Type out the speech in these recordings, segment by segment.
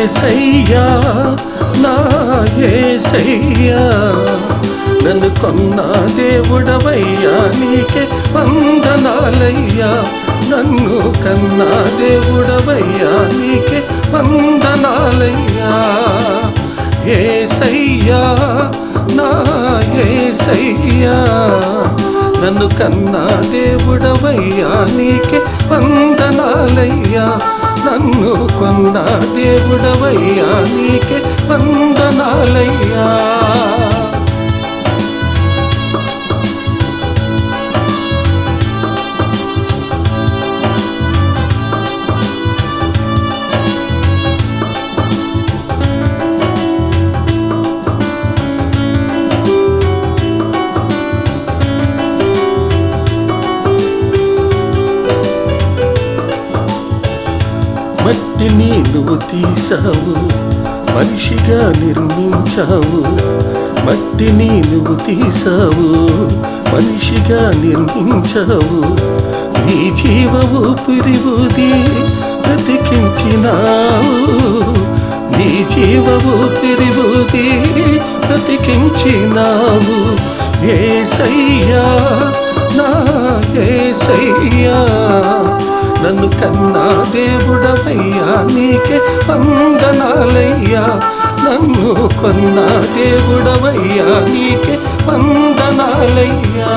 యేసయ్యా నా యేసయ్యా నన్ను కొన్న దేవుడవయ్యా నీకే వందనాలయ్యా నన్ను కన్నా దేవుడవయ్యా నీకే వందనాలయ్యా యేసయ్యా నా యేసయ్యా నన్ను కన్నా దేవుడవయ్యా నీకే వందనాలయ్యా నన్ను కొన్న దేవుడవయ్యా నీకే వందనాలయ్యా మట్టిని నువ్వు తీసావు మనిషిగా నిర్మించావు మట్టిని నువ్వు తీసావు మనిషిగా నిర్మించావు నీ జీవ ఊపిరి ఊది బ్రతికించినావు నీ జీవ ఊపిరి ఊది బ్రతికించినావు యేసయ్యా నా యేసయ్యా నన్ను కన్నా దేవుడవయ్యా నీకే వందనాలయ్యా నన్ను కొన్న దేవుడవయ్యా నీకే వందనాలయ్యా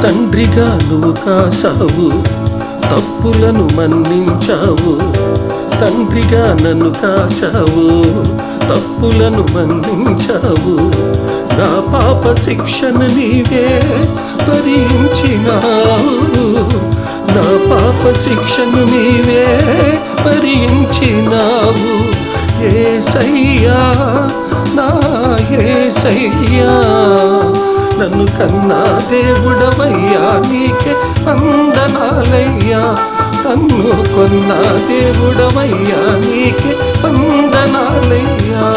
తండ్రిగా నువ్వు కాసావు తప్పులను మన్నించావు తండ్రిగా నన్ను కాశావు తప్పులను మన్నించావు నా పాప శిక్షను నీవే భరించినావు నా పాప శిక్షను నీవే భరించినావు యేసయ్యా నా యేసయ్యా నన్ను కన్నా దేవుడవయ్యా నీకే వందనాలయ్యా నన్ను కొన్న దేవుడవయ్యా నీకే వందనాలయ్యా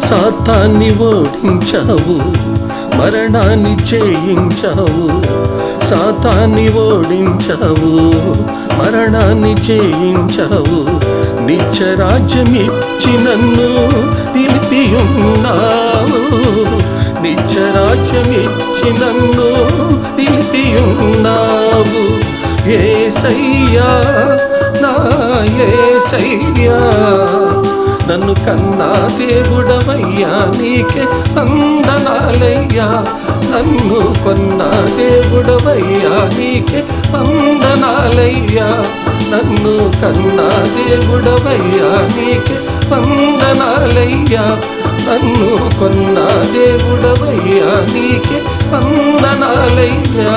సాతాన్ని ఓడించావు మరణాన్ని జయించావు సాతాన్ని ఓడించావు మరణాన్ని జయించావు నిత్యరాజ్యమిచ్చి నన్ను నిలిపియున్నావు నిత్యరాజ్యమిచ్చి నన్ను నిలిపియున్నావు యేసయ్యా నా యేసయ్యా నన్ను కన్నా దేవుడవయ్యా నీకే వందనాలయ్యా నన్ను కొన్న దేవుడవయ్యా నీకే వందనాలయ్యా నన్ను కన్నా దేవుడవయ్యా నీకే వందనాలయ్యా నన్ను కొన్న దేవుడవయ్యా నీకే వందనాలయ్యా